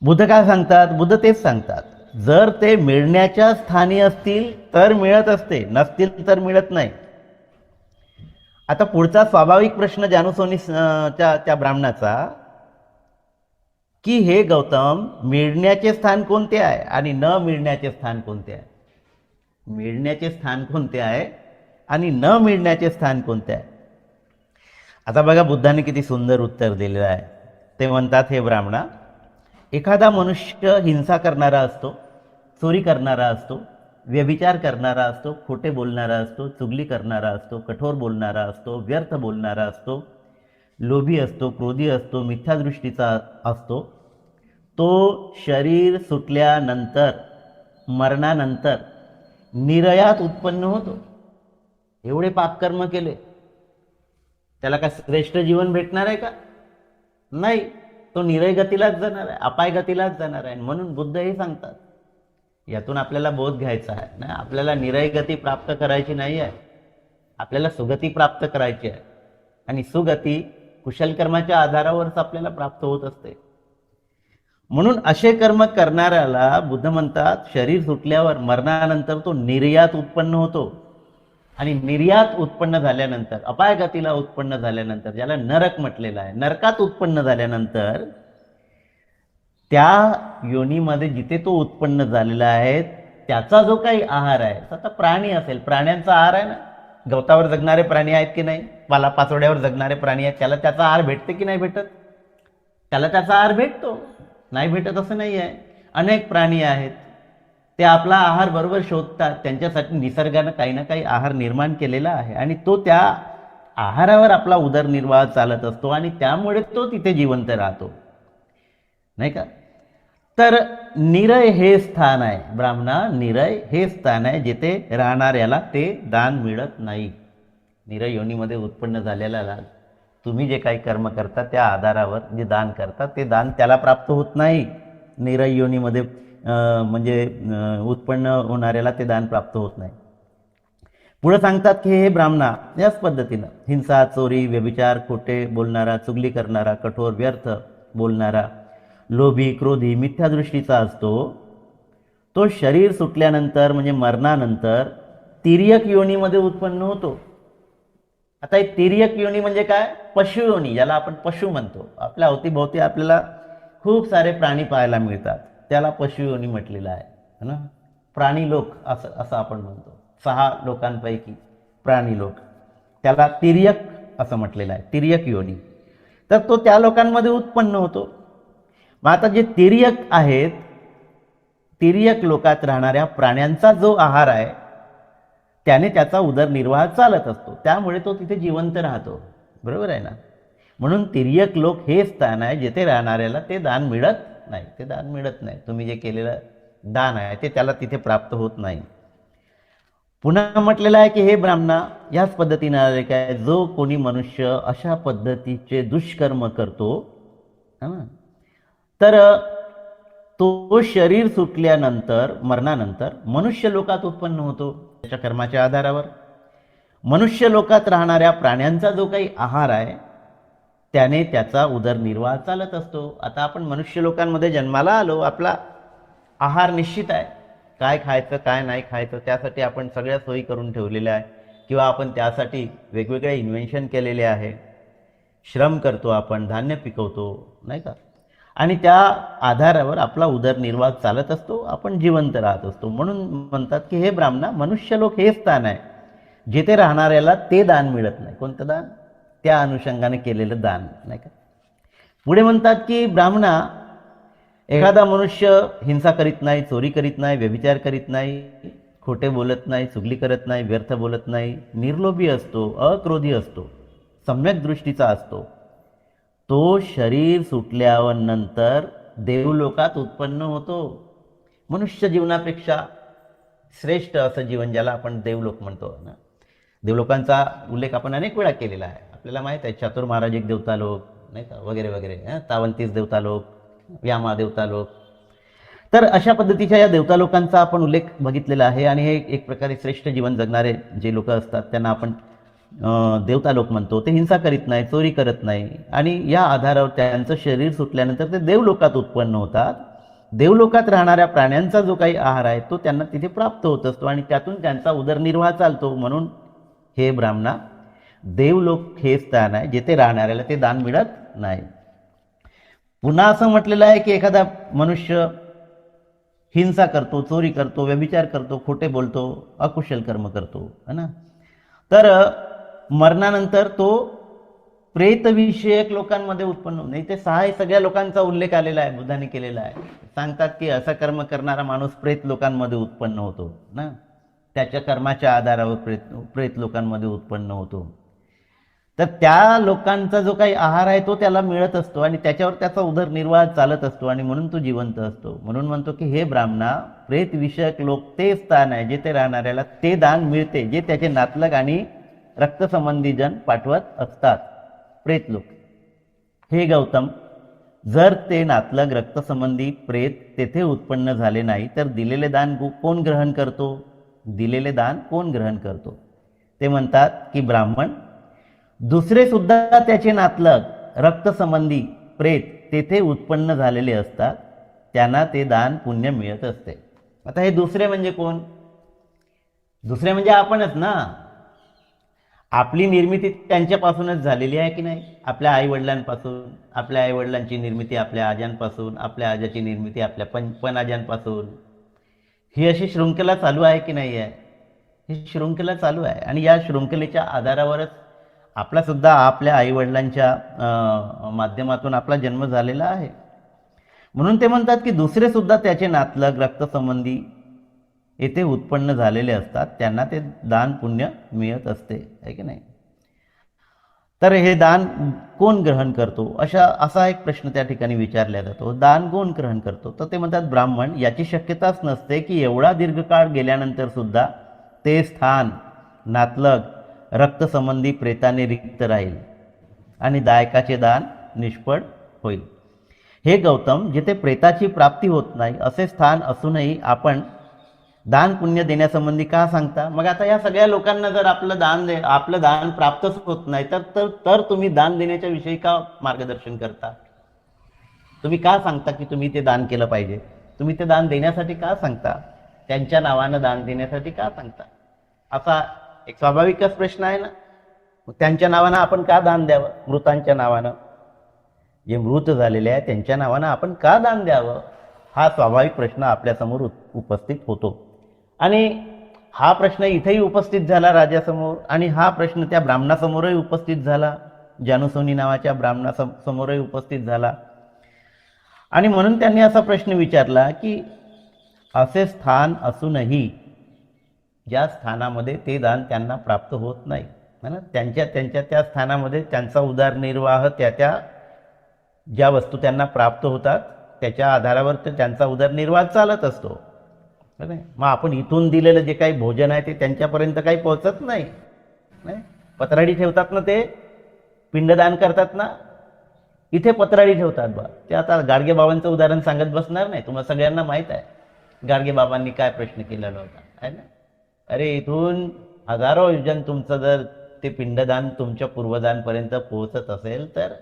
बुद्ध काय सांगतात? बुद्ध तेच सांगतात, जर ते मिळण्याच्या स्थानी असतील तर मिळत असते, नसतील तर मिळत नाही. आता पुढचा स्वाभाविक प्रश्न जानूसोनी त्या ब्राह्मणाचा की हे गौतम, मिळण्याचे स्थान कोणते आहे आणि न मिळण्याचे स्थान कोणते आहे? मिळण्याचे स्थान कोणते आहे आणि न मिळण्याचे स्थान कोणते आहे? आता बघा बुद्धाने किती सुंदर उत्तर दिलेलं आहे. ते म्हणतात, हे ब्राह्मणा, एखादा मनुष्य हिंसा करणारा असतो, चोरी करणारा असतो, व्यभिचार करणारा असतो, खोटे बोलणारा असतो, चुगली करणारा असतो, कठोर बोलणारा असतो, व्यर्थ बोलणारा असतो, लोभी असतो, क्रोधी असतो, मिथ्यादृष्टीचा असतो. तो शरीर सुटल्यानंतर, मरणानंतर निरयात उत्पन्न होतो. एवढे पापकर्म केले, त्याला काय श्रेष्ठ जीवन भेटणार आहे का? नाही, तो निरय गतीलाच जाणार आहे, अपाय गतीलाच जाणार आहे. म्हणून बुद्ध हे सांगतात, यातून आपल्याला बोध घ्यायचा आहे ना, आपल्याला निरय गती प्राप्त करायची नाही आहे, आपल्याला सुगती प्राप्त करायची आहे. आणि सुगती कुशल कर्माच्या आधारावरच आपल्याला प्राप्त होत असते. म्हणून असे कर्म करणाऱ्याला बुद्ध म्हणतात, शरीर सुटल्यावर, मरणानंतर तो निर्यात उत्पन्न होतो. आणि निर्यात उत्पन्न झाल्यानंतर, अपाय गतीला उत्पन्न झाल्यानंतर, ज्याला नरक म्हटलेलं आहे, नरकात उत्पन्न झाल्यानंतर त्या योनीमध्ये जिथे तो उत्पन्न झालेला आहे त्याचा जो काही आहार आहे, आता प्राणी असेल, प्राण्यांचा आहार आहे ना, गवतावर जगणारे प्राणी आहेत की नाही, पाचोड्यावर जगणारे प्राणी आहेत, त्याला त्याचा आहार भेटते की नाही भेटत? त्याला त्याचा आहार भेटतो, नाही भेटत असं नाही आहे. अनेक प्राणी आहेत, ते आपला आहार बरोबर शोधतात, त्यांच्यासाठी निसर्गानं काही ना काही आहार निर्माण केलेला आहे आणि तो त्या आहारावर आपला उदरनिर्वाह चालत असतो आणि त्यामुळे तो तिथे जिवंत राहतो, नाही का. तर निरय हे स्थान आहे ब्राह्मणा, निरय हे स्थान आहे जिथे राहणाऱ्याला ते दान मिळत नाही. निरय योनीमध्ये उत्पन्न झालेला तुम्ही जे काही कर्म करता त्या आधारावर जे दान करता ते दान त्याला प्राप्त होत नाही. निरय योनीमध्ये म्हणजे उत्पन्न होणाऱ्याला ते दान प्राप्त होत नाही. पुढे सांगतात की हे ब्राह्मणा, याच पद्धतीनं हिंसा, चोरी, व्यभिचार, खोटे बोलणारा, चुगली करणारा, कठोर व्यर्थ बोलणारा, लोभी, क्रोधी, मिथ्यादृष्टीचा असतो, तो शरीर सुटल्यानंतर म्हणजे मरणानंतर तिर्यक योनीमध्ये उत्पन्न होतो. आता हे तिर्यक योनी म्हणजे काय? पशु योनी, ज्याला आपण पशु म्हणतो. आपल्या अवतीभोवती आपल्याला खूप सारे प्राणी पाहायला मिळतात, त्याला पशु योनी म्हटलेलं आहे ना. प्राणी लोक असं आपण म्हणतो. 6 लोकांपैकी प्राणी लोक, त्याला तिर्यक असं म्हटलेलं आहे, तिर्यक योनी. तर तो त्या लोकांमध्ये उत्पन्न होतो. मग आता जे तिर्यक आहेत, तिर्यक लोकात राहणाऱ्या प्राण्यांचा जो आहार आहे त्याने त्याचा उदरनिर्वाह चालत असतो, त्यामुळे तो तिथे जिवंत राहतो, बरोबर आहे ना. म्हणून तिर्यक लोक हे स्थान आहे जिथे राहणाऱ्याला ते दान मिळत नाही, ते दान मिळत नाही. तुम्ही जे केलेलं दान आहे ते त्याला तिथे प्राप्त होत नाही. पुन्हा म्हटलेलं आहे की हे ब्राह्मणा, याच पद्धतीने आले काय, जो कोणी मनुष्य अशा पद्धतीचे दुष्कर्म करतो है ना, तर तो शरीर सुटल्यानंतर मरणानंतर मनुष्य लोकात उत्पन्न होतो त्याच्या कर्माच्या आधारावर. मनुष्य लोकात राहणाऱ्या प्राण्यांचा जो काही आहार आहे त्याने त्याचा उदरनिर्वाह चालत असतो. आता आपण मनुष्य लोकांमध्ये जन्माला आलो, आपला आहार निश्चित आहे, काय खायचं काय नाही खायचं त्यासाठी आपण सगळ्या सोयी करून ठेवलेल्या आहे, किंवा आपण त्यासाठी वेगवेगळे इन्व्हेन्शन केलेले आहे. श्रम करतो आपण, धान्य पिकवतो नाही का, आणि त्या आधारावर आपला उदरनिर्वाह चालत असतो, आपण जिवंत राहत असतो. म्हणून म्हणतात की हे ब्राह्मणा, मनुष्य लोक हे स्थान आहे जिथे राहणाऱ्याला ते दान मिळत नाही. कोणतं दान? त्या अनुषंगाने केलेलं दान नाही का. पुढे म्हणतात की ब्राह्मणा, एखादा मनुष्य हिंसा करीत नाही, चोरी करीत नाही, व्यभिचार करीत नाही, खोटे बोलत नाही, चुगली करत नाही, व्यर्थ बोलत नाही, निर्लोभी असतो, अक्रोधी असतो, सम्यक दृष्टीचा असतो, तो शरीर सुटल्यावर नंतर देवलोकात उत्पन्न होतो. मनुष्य जीवनापेक्षा श्रेष्ठ असं जीवन ज्याला आपण देवलोक म्हणतो ना. देवलोकांचा उल्लेख आपण अनेक वेळा केलेला आहे. आपल्याला माहीत आहे चातुर्माराजिक देवतालोक नाही का, वगैरे वगैरे, तावंतीस देवतालोक, व्यामा देवतालोक. तर अशा पद्धतीच्या या देवतालोकांचा आपण उल्लेख बघितलेला आहे. आणि हे एक प्रकारे श्रेष्ठ जीवन जगणारे जे लोक असतात त्यांना आपण देवतालोक म्हणतो. ते हिंसा करीत नाही, चोरी करत नाही, आणि या आधारावर त्यांचं शरीर सुटल्यानंतर ते देवलोकात उत्पन्न होतात. देवलोकात राहणाऱ्या प्राण्यांचा जो काही आहार आहे तो त्यांना तिथे प्राप्त होत असतो आणि त्यातून त्यांचा उदरनिर्वाह चालतो. म्हणून हे ब्राह्मणा, देवलोक हे स्थान आहे जिथे राहणाऱ्याला ते दान मिळत नाही. पुन्हा असं म्हटलेलं आहे की एखादा मनुष्य हिंसा करतो, चोरी करतो, व्यभिचार करतो, खोटे बोलतो, अकुशल कर्म करतो है ना, तर मरणानंतर तो प्रेतविषयक लोकांमध्ये उत्पन्न होतो. नाही ते सगळ्या लोकांचा उल्लेख आलेला आहे, बुद्धाने केलेला आहे. सांगतात की असं कर्म करणारा माणूस प्रेत लोकांमध्ये उत्पन्न होतो ना, त्याच्या कर्माच्या आधारावर प्रेत लोकांमध्ये उत्पन्न होतो. तर त्या लोकांचा जो काही आहार आहे तो त्याला मिळत असतो आणि त्याच्यावर त्याचा उदरनिर्वाह चालत असतो आणि म्हणून तो जिवंत असतो. म्हणून म्हणतो की हे ब्राह्मणा, प्रेत विषयक लोक ते स्थान आहे जिथे राहणाऱ्याला ते दान मिळते जे त्याचे नातलग आणि रक्तसंबंधी जन पाठवत असतात. प्रेत लोक. हे गौतम, जर ते नातलग रक्तसंबंधी प्रेत तेथे उत्पन्न झाले नाही तर दिलेले दान कोण ग्रहण करतो? दिलेले दान कोण ग्रहण करतो? ते म्हणतात की ब्राह्मण, दुसरे सुद्धा त्याचे नातलग रक्तसंबंधी प्रेत तेथे उत्पन्न झालेले असतात, त्यांना ते दान पुण्य मिळत असते. आता हे दुसरे म्हणजे कोण? दुसरे म्हणजे आपणच ना. आपली निर्मिती त्यांच्यापासूनच झालेली आहे की नाही? आपल्या आईवडिलांपासून, आपल्या आईवडिलांची निर्मिती आपल्या आज्यांपासून, आपल्या आज्याची निर्मिती आपल्या पणआज्यांपासून. ही अशी शृंखला चालू आहे की नाही आहे? ही शृंखला चालू आहे आणि या शृंखलेच्या आधारावरच आपला सुद्धा आपल्या आईवडिलांच्या माध्यमातून आपला जन्म झालेला आहे. म्हणून ते म्हणतात की दुसरे सुद्धा त्याचे नातलग रक्तसंबंधी येथे उत्पन्न झालेले असतात, त्यांना ते दान पुण्य मिळत असते, आहे की नाही? तर हे दान कोण ग्रहण करतो? असा एक प्रश्न त्या ठिकाणी विचारला जातो. दान कोण ग्रहण करतो? तर ते म्हणतात ब्राह्मण, याची शक्यताच नसते की एवढा दीर्घकाळ गेल्यानंतर सुद्धा ते स्थान नातलग रक्तसंबंधी प्रेताने रिक्त राहील आणि दायकाचे दान निष्फळ होईल. हे गौतम, जिथे प्रेताची प्राप्ती होत नाही असे स्थान असूनही आपण दान पुण्य देण्यासंबंधी का सांगता? मग आता या सगळ्या लोकांना जर आपलं दान प्राप्तच होत नाही तर तुम्ही दान देण्याच्या विषयी का मार्गदर्शन करता? तुम्ही का सांगता की तुम्ही ते दान केलं पाहिजे? तुम्ही ते दान देण्यासाठी का सांगता? त्यांच्या नावानं दान देण्यासाठी का सांगता? असा एक स्वाभाविकच प्रश्न आहे ना. त्यांच्या नावानं आपण का दान द्यावं? मृतांच्या नावानं, जे मृत झालेले आहे त्यांच्या नावानं आपण का दान द्यावं? हा स्वाभाविक प्रश्न आपल्यासमोर उपस्थित होतो. आणि हा प्रश्न इथेही उपस्थित झाला राजासमोर, आणि हा प्रश्न त्या ब्राह्मणासमोरही उपस्थित झाला, जानुसोनी नावाच्या ब्राह्मणासमोरही उपस्थित झाला. आणि म्हणून त्यांनी असा प्रश्न विचारला की असे स्थान असूनही ज्या स्थानामध्ये ते दान त्यांना प्राप्त होत नाही ना, त्यांच्या त्या स्थानामध्ये त्यांचा उदरनिर्वाह त्या ज्या वस्तू त्यांना प्राप्त होतात त्याच्या आधारावर त्यांचा उदरनिर्वाह चालत असतो. बरं आहे? मग आपण इथून दिलेलं जे काही भोजन आहे ते त्यांच्यापर्यंत काही पोहोचत नाही. नाही, पत्राडी ठेवतात ना, ते पिंडदान करतात ना, इथे पत्राडी ठेवतात बा. ते आता गाडगे बाबांचं उदाहरण सांगत बसणार नाही, तुम्हाला सगळ्यांना माहीत आहे गाडगे बाबांनी काय प्रश्न केलेला होता, आहे ना. अरे इथून हजारो योजन तुमचं जर ते पिंडदान तुमच्या पूर्वजांपर्यंत पोहोचत असेल, तर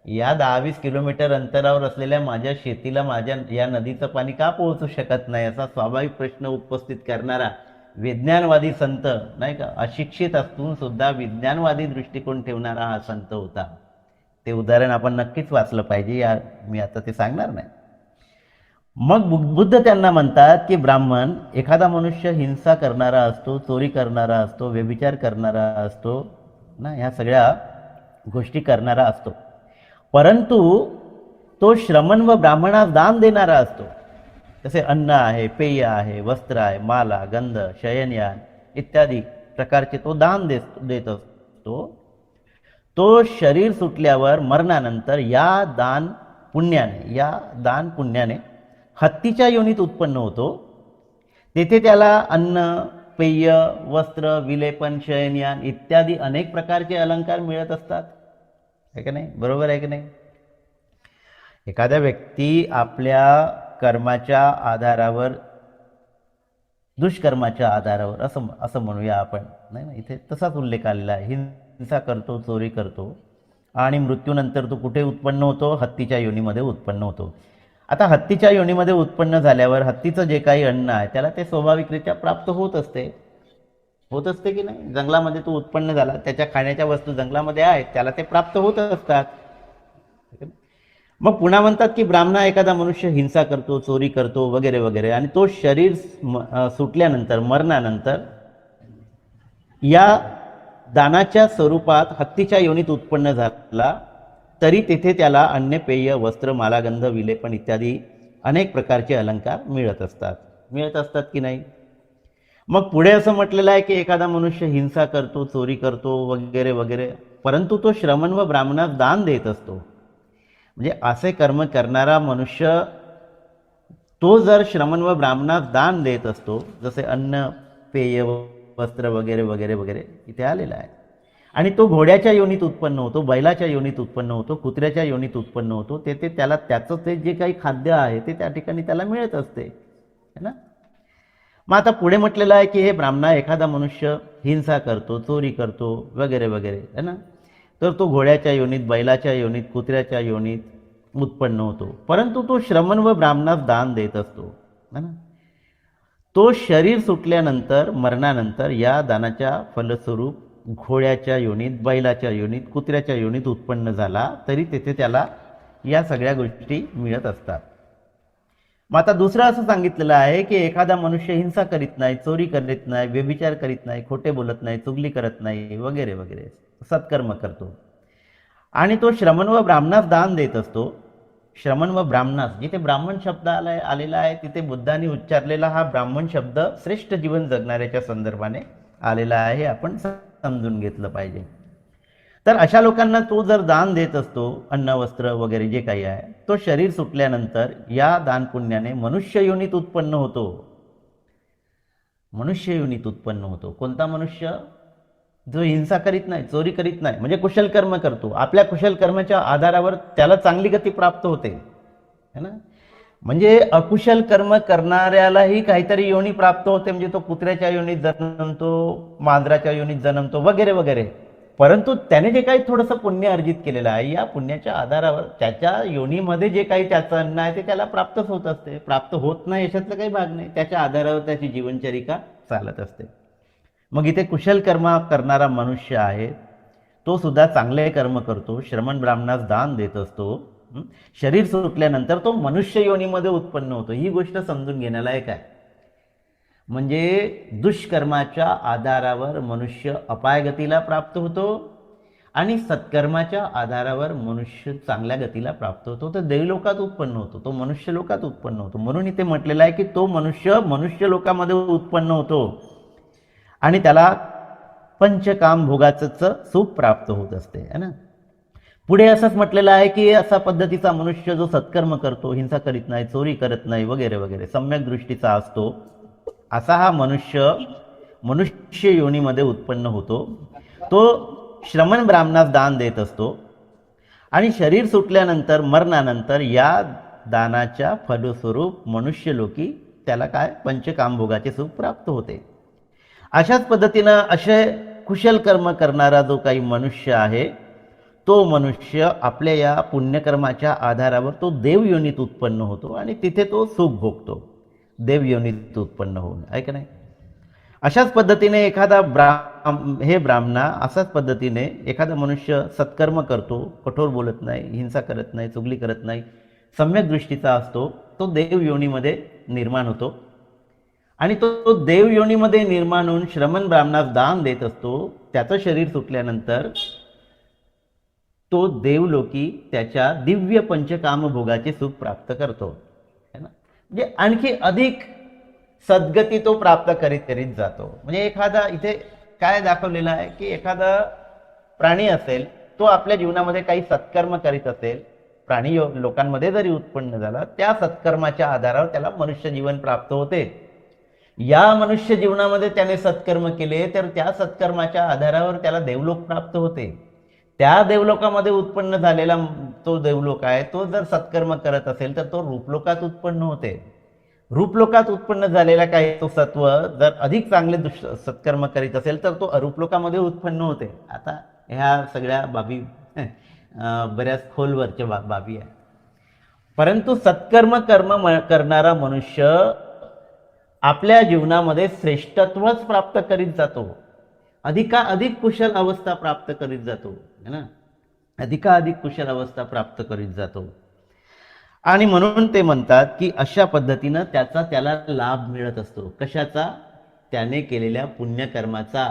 या 10-20 किलोमीटर अंतरावर असलेल्या माझ्या शेतीला माझ्या या नदीचं पाणी का पोहोचू शकत नाही, असा स्वाभाविक प्रश्न उपस्थित करणारा विज्ञानवादी संत, नाही का, अशिक्षित असून सुद्धा विज्ञानवादी दृष्टिकोन ठेवणारा हा संत होता. ते उदाहरण आपण नक्कीच वाचलं पाहिजे, मी आता ते सांगणार नाही. मग बुद्ध त्यांना म्हणतात की ब्राह्मण, एखादा मनुष्य हिंसा करणारा असतो, चोरी करणारा असतो, व्यभिचार करणारा असतो ना, ह्या सगळ्या गोष्टी करणारा असतो, परंतु तो श्रमण व ब्राह्मणास दान देणारा असतो. जसे अन्न आहे, पेय आहे, वस्त्र आहे, माला, गंध, शयनयान इत्यादी प्रकारचे तो दान देत असतो. तो शरीर सुटल्यावर मरणानंतर या दान पुण्याने हत्तीच्या योनीत उत्पन्न होतो. तेथे त्याला अन्न, पेय, वस्त्र, विलेपन, शयनयान इत्यादी अनेक प्रकारचे अलंकार मिळत असतात, आहे का नाही? बरोबर आहे की नाही? एखाद्या व्यक्ती आपल्या कर्माच्या आधारावर, दुष्कर्माच्या आधारावर असं म्हणूया आपण, नाही ना, इथे तसाच उल्लेख आलेला आहे. हिंसा करतो, चोरी करतो आणि मृत्यूनंतर तो कुठे उत्पन्न होतो? हत्तीच्या योनीमध्ये उत्पन्न होतो. आता हत्तीच्या योनीमध्ये उत्पन्न झाल्यावर हत्तीचं जे काही अन्न आहे त्याला ते स्वाभाविकरित्या प्राप्त होत असते की नाही? जंगलामध्ये तो उत्पन्न झाला, त्याच्या खाण्याच्या वस्तू जंगलामध्ये आहेत, त्याला ते प्राप्त होत असतात. मग पुन्हा म्हणतात की ब्राह्मणा, एखादा मनुष्य हिंसा करतो, चोरी करतो वगैरे वगैरे, आणि तो शरीर सुटल्यानंतर, मरणानंतर या दानाच्या स्वरूपात हत्तीच्या योनीत उत्पन्न झाला, तरी तेथे त्याला अन्न, पेय, वस्त्र, मालागंध, विलेपन इत्यादी अनेक प्रकारचे अलंकार मिळत असतात की नाही? मग पुढे असं म्हटलेलं आहे की एखादा मनुष्य हिंसा करतो, चोरी करतो वगैरे वगैरे, परंतु तो श्रमण व ब्राह्मणास दान देत असतो. म्हणजे असे कर्म करणारा मनुष्य, तो जर श्रमण व ब्राह्मणास दान देत असतो, जसे अन्न, पेय, वस्त्र वगैरे वगैरे वगैरे इथे आलेलं आहे, आणि तो घोड्याच्या योनीत उत्पन्न होतो, बैलाच्या योनीत उत्पन्न होतो, कुत्र्याच्या योनीत उत्पन्न होतो, तेथे त्याला त्याचं ते जे काही खाद्य आहे ते त्या ठिकाणी त्याला मिळत असते, है ना. मग आता पुढे म्हटलेलं आहे की हे ब्राह्मणा, एखादा मनुष्य हिंसा करतो, चोरी करतो वगैरे वगैरे, है ना, तर तो घोड्याच्या योनीत, बैलाच्या योनीत, कुत्र्याच्या योनीत उत्पन्न होतो, परंतु तो श्रमण व ब्राह्मणास दान देत असतो, है ना. तो शरीर सुटल्यानंतर, मरणानंतर या दानाच्या फलस्वरूप घोड्याच्या योनीत, बैलाच्या योनीत, कुत्र्याच्या योनीत उत्पन्न झाला, तरी तेथे त्याला या सगळ्या गोष्टी मिळत असतात. मग आता दुसरं असं सांगितलेलं आहे की एखादा मनुष्य हिंसा करीत नाही, चोरी करीत नाही, व्यभिचार करीत नाही, खोटे बोलत नाही, चुगली करत नाही वगैरे वगैरे, सत्कर्म करतो, आणि तो श्रमण व ब्राह्मणास दान देत असतो. श्रमण व ब्राह्मणास, जिथे ब्राह्मण शब्द आलेला आहे तिथे बुद्धांनी उच्चारलेला हा ब्राह्मण शब्द श्रेष्ठ जीवन जगणाऱ्याच्या संदर्भाने आलेला आहे, हे आपण समजून घेतलं पाहिजे. तर अशा लोकांना तो जर दान देत असतो, अन्न, वस्त्र वगैरे जे काही आहे, तो शरीर सुटल्यानंतर या दान पुण्याने मनुष्य योनीत उत्पन्न होतो. मनुष्य योनीत उत्पन्न होतो. कोणता मनुष्य? जो हिंसा करीत नाही, चोरी करीत नाही, म्हणजे कुशल कर्म करतो. आपल्या कुशल कर्माच्या आधारावर त्याला चांगली गती प्राप्त होते, है ना. म्हणजे अकुशल कर्म करणाऱ्यालाही काहीतरी योनी प्राप्त होते, म्हणजे तो कुत्र्याच्या योनीत जन्मतो, मांजराच्या योनीत जन्मतो वगैरे वगैरे, परंतु त्याने जे काही थोडंसं पुण्य अर्जित केलेलं आहे, या पुण्याच्या आधारावर त्याच्या योनीमध्ये जे काही त्याचं अन्न आहे ते त्याला प्राप्तच होत असते. प्राप्त होत नाही याच्यातलं काही भाग नाही, त्याच्या आधारावर त्याची जीवनचरिका चालत असते. मग इथे कुशल कर्म करणारा मनुष्य आहे, तो सुद्धा चांगले कर्म करतो, श्रमण ब्राह्मणास दान देत असतो, शरीर सुटल्यानंतर तो मनुष्य योनीमध्ये उत्पन्न होतो. ही गोष्ट समजून घेण्यालायक आहे. म्हणजे दुष्कर्माच्या आधारावर मनुष्य अपायगतीला प्राप्त होतो आणि सत्कर्माच्या आधारावर मनुष्य चांगल्या गतीला प्राप्त होतो, तर देवलोकात उत्पन्न होतो, तो मनुष्य लोकात उत्पन्न होतो. म्हणून इथे म्हटलेलं आहे की तो मनुष्य लोकामध्ये उत्पन्न होतो आणि त्याला पंचकाम भोगाचं सुख प्राप्त होत असते, है ना. पुढे असंच म्हटलेलं आहे की असा पद्धतीचा मनुष्य जो सत्कर्म करतो, हिंसा करीत नाही, चोरी करत नाही वगैरे वगैरे, सम्यक दृष्टीचा असतो, असा हा मनुष्य योनीमध्ये उत्पन्न होतो. तो श्रमण ब्राह्मणास दान देत असतो आणि शरीर सुटल्यानंतर मरणानंतर या दानाच्या फलस्वरूप मनुष्यलोकी त्याला काय पंचकामभोगाचे सुख प्राप्त होते. अशाच पद्धतीनं असे कुशल कर्म करणारा जो काही मनुष्य आहे तो मनुष्य आपल्या या पुण्यकर्माच्या आधारावर तो देवयोनीत उत्पन्न होतो आणि तिथे तो सुख भोगतो देवयोनीत उत्पन्न होऊन, आहे का नाही. अशाच पद्धतीने एखादा ब्राह्मणा अशाच पद्धतीने एखादा मनुष्य सत्कर्म करतो, कठोर बोलत नाही, हिंसा करत नाही, चुगली करत नाही, सम्यक दृष्टीचा असतो, तो देवयोनीमध्ये निर्माण होतो आणि तो देवयोनीमध्ये निर्माण होऊन श्रमण ब्राह्मणास दान देत असतो. त्याचं शरीर सुटल्यानंतर तो देवलोकी त्याच्या दिव्य पंचकामभोगाचे सुख प्राप्त करतो, है ना. म्हणजे आणखी अधिक सद्गती तो प्राप्त करीत करीत जातो. म्हणजे एखादा इथे काय दाखवलेलं आहे की एखादा प्राणी असेल, तो आपल्या जीवनामध्ये काही सत्कर्म करीत असेल, प्राणी लोकांमध्ये जरी उत्पन्न झाला, त्या सत्कर्माच्या आधारावर त्याला मनुष्य जीवन प्राप्त होते. या मनुष्य जीवनामध्ये त्याने सत्कर्म केले तर त्या सत्कर्माच्या आधारावर त्याला देवलोक प्राप्त होते. त्या देवलोकामध्ये उत्पन्न झालेला तो देवलोक आहे, तो जर सत्कर्म करत असेल तर तो रूपलोकात उत्पन्न होते. रूपलोकात उत्पन्न झालेला काही तो सत्व जर अधिक चांगले सत्कर्म करीत असेल तर तो अरूपलोकामध्ये उत्पन्न होते. आता ह्या सगळ्या बाबी बऱ्याच खोलवरच्या बाबी आहे. परंतु सत्कर्म करणारा मनुष्य आपल्या जीवनामध्ये श्रेष्ठत्वच प्राप्त करीत जातो, अधिकाधिक कुशल अवस्था प्राप्त करीत जातो, है ना. अधिकाधिक कुशल अवस्था प्राप्त करीत जातो आणि म्हणून ते म्हणतात की अशा पद्धतीनं त्याला लाभ मिळत असतो. कशाचा? त्याने केलेल्या पुण्यकर्माचा.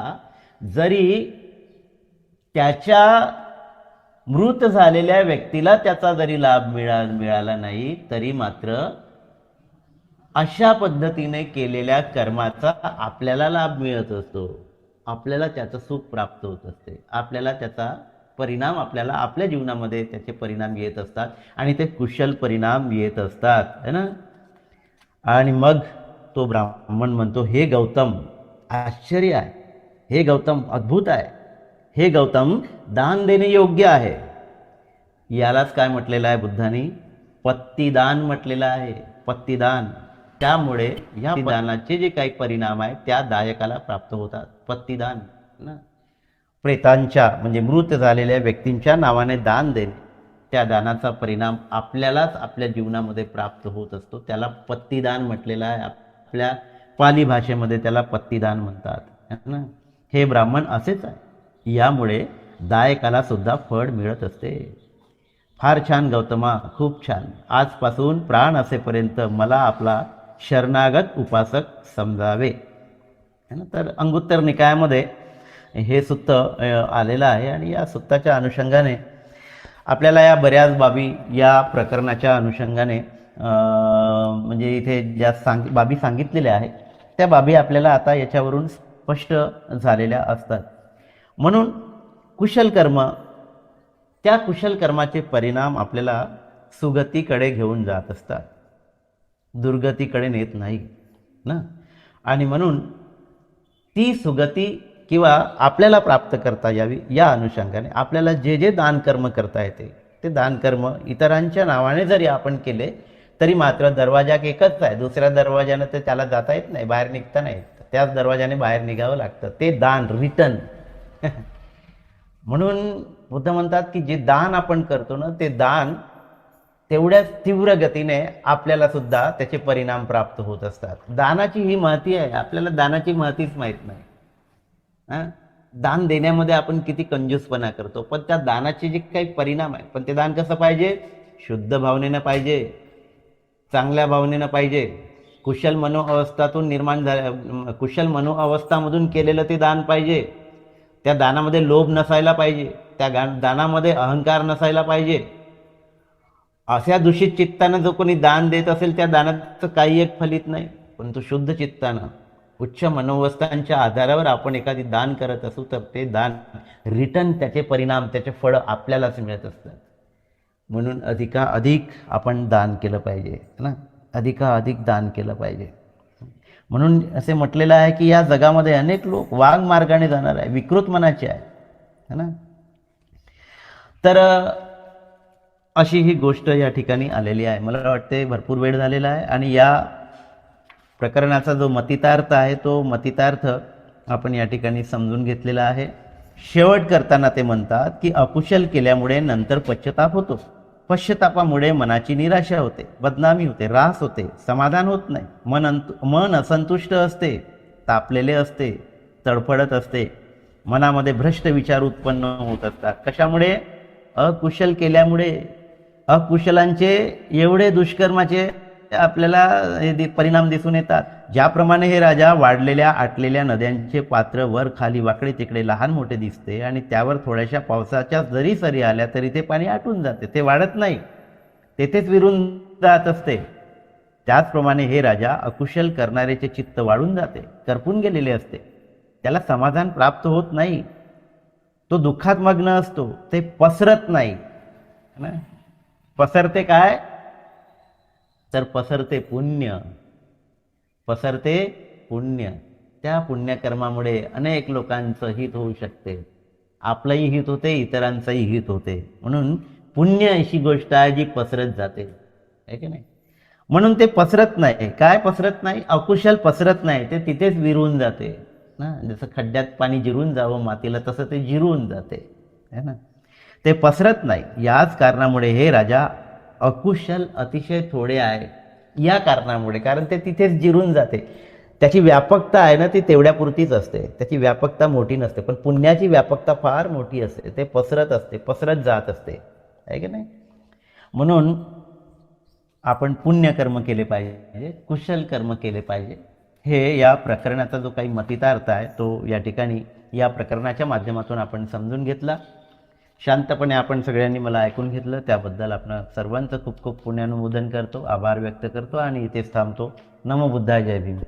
जरी त्याच्या मृत झालेल्या व्यक्तीला त्याचा जरी लाभ मिळाला नाही तरी मात्र अशा पद्धतीने केलेल्या कर्माचा आपल्याला लाभ मिळत असतो. आपल्याला त्याचं सुख प्राप्त होत असते. आपल्याला त्याचा परिणाम आपल्या जीवनामध्ये त्याचे परिणाम येत असतात आणि ते कुशल परिणाम येत असतात, है ना. आणि मग तो ब्राह्मण म्हणतो, हे गौतम आश्चर्य आहे, हे गौतम अद्भुत आहे, हे गौतम दान देणे योग्य आहे. यालाच काय म्हटलेलं आहे बुद्धांनी? पत्तीदान म्हटलेलं आहे. पत्तीदान. त्यामुळे या दानाचे जे काही परिणाम आहेत त्या दायकाला प्राप्त होतात. पत्तीदान ना, प्रेतांच्या म्हणजे मृत झालेल्या व्यक्तींच्या नावाने दान देणे, त्या दानाचा परिणाम आपल्यालाच आपल्या जीवनामध्ये प्राप्त होत असतो. त्याला पत्तीदान म्हटलेलं आहे. आपल्या पाली भाषेमध्ये त्याला पत्तीदान म्हणतात ना. हे ब्राह्मण असेच आहे. यामुळे दायकाला सुद्धा फळ मिळत असते. फार छान गौतमा, खूप छान. आजपासून प्राण असेपर्यंत मला आपला शरणागत उपासक समजावे. तर अंगुत्तर निकायामध्ये हे सुत्त आलेलं आहे आणि या सुत्ताच्या अनुषंगाने आपल्याला या बऱ्याच बाबी या प्रकरणाच्या अनुषंगाने म्हणजे इथे ज्या बाबी सांगितलेल्या आहेत त्या बाबी आपल्याला आता याच्यावरून स्पष्ट झालेल्या असतात. म्हणून कुशल कर्म, त्या कुशल कर्माचे परिणाम आपल्याला सुगतीकडे घेऊन जात असतात, दुर्गतीकडे नेत नाही ना. आणि म्हणून ती सुगती किंवा आपल्याला प्राप्त करता यावी या अनुषंगाने आपल्याला जे जे दानकर्म करता येते ते दानकर्म इतरांच्या नावाने जरी आपण केले तरी मात्र दरवाजा एकच आहे. दुसऱ्या दरवाजाने तर त्याला जाता येत नाही, बाहेर निघता नाही, त्याच दरवाजाने बाहेर निघावं लागतं. ते दान, रिटर्न. म्हणून बुद्ध म्हणतात की जे दान आपण करतो ना ते दान तेवढ्याच तीव्र गतीने आपल्याला सुद्धा त्याचे परिणाम प्राप्त होत असतात. दानाची ही महती आहे. आपल्याला दानाची महतीच माहीत नाही. दान देण्यामध्ये आपण किती कंजूसपणा करतो, पण त्या दानाचे जे काही परिणाम आहेत, पण ते दान कसं पाहिजे? शुद्ध भावनेनं पाहिजे, चांगल्या भावनेनं पाहिजे, कुशल मनोअवस्थातून निर्माण झाल्या कुशल मनोअवस्थामधून केलेलं ते दान पाहिजे. त्या दानामध्ये लोभ नसायला पाहिजे, त्या दानामध्ये अहंकार नसायला पाहिजे. अशा दूषित चित्तानं जो कोणी दान देत असेल त्या दानाचं काही एक फलित नाही. परंतु शुद्ध चित्तानं उच्च मनोवस्थांच्या आधारावर आपण एखादी दान करत असू तर ते दान रिटर्न, त्याचे परिणाम, त्याचे फळं आपल्यालाच मिळत असतात. म्हणून अधिकाधिक आपण दान केलं पाहिजे ना, अधिकाधिक दान केलं पाहिजे. म्हणून असे म्हटलेलं आहे की या जगामध्ये अनेक लोक वाघ मार्गाने जाणार आहे, विकृत मनाचे आहे, है ना. तर अशी ही गोष्ट या ठिकाणी आलेली आहे. मला वाटते भरपूर वेळ झालेला आहे आणि या प्रकरणाचा जो मतितार्थ आहे तो मतितार्थ आपण या ठिकाणी समजून घेतलेला आहे. शेवट करताना ते म्हणतात की अकुशल केल्यामुळे नंतर पश्चाताप होतो. पश्चातापामुळे मनाची निराशा होते, बदनामी होते, ऱ्हास होते, समाधान होत नाही, मन असंतुष्ट असते, तापलेले असते, तडफडत असते, मनामध्ये भ्रष्ट विचार उत्पन्न होत असतात. कशामुळे? अकुशल केल्यामुळे. अकुशलांचे एवढे दुष्कर्माचे आपल्याला परिणाम दिसून येतात. ज्याप्रमाणे हे राजा वाढलेल्या आटलेल्या नद्यांचे पात्र वर खाली वाकडे तिकडे लहान मोठे दिसते आणि त्यावर थोड्याशा पावसाच्या जरी सरी आल्या तरी ते पाणी आटून जाते, ते वाढत नाही, तेथेच विरून जात असते. त्याचप्रमाणे हे राजा अकुशल करणाऱ्याचे चित्त वाढून जाते, करपून गेलेले असते, त्याला समाधान प्राप्त होत नाही, तो दुःखात मग्न असतो, ते पसरत नाही. पसरते काय? तर पसरते पुण्य, पसरते पुण्य. त्या पुण्यकर्मामुळे अनेक लोकांचं हित होऊ शकते, आपलंही हित होते, इतरांचंही हित होते. म्हणून पुण्य अशी गोष्ट आहे जी पसरत जाते, आहे की नाही. म्हणून ते पसरत नाही. काय पसरत नाही? अकुशल पसरत नाही, ते तिथेच विरून जाते ना. जसं खड्ड्यात पाणी जिरून जावं मातीला, तसं ते जिरून जाते, है ना. ते पसरत नाही. याच कारणामुळे हे राजा अकुशल अतिशय थोडे आहे, या कारणामुळे, कारण ते तिथेच जिरून जाते. त्याची व्यापकता आहे ना ती तेवढ्यापुरतीच असते, त्याची व्यापकता मोठी नसते. पण पुण्याची व्यापकता फार मोठी असते, ते पसरत असते, पसरत जात असते, आहे की नाही. म्हणून आपण पुण्यकर्म केले पाहिजे, कुशल कर्म केले पाहिजे. हे या प्रकरणाचा जो काही मतितार्थ आहे तो या ठिकाणी या प्रकरणाच्या माध्यमातून आपण समजून घेतला. शांतपणे आपण सगळ्यांनी मला ऐकून घेतलं, त्याबद्दल आपण सर्वांचं खूप खूप पुण्यानुमोदन करतो, आभार व्यक्त करतो आणि इथेच थांबतो. नमो बुद्धाय, जय भीम.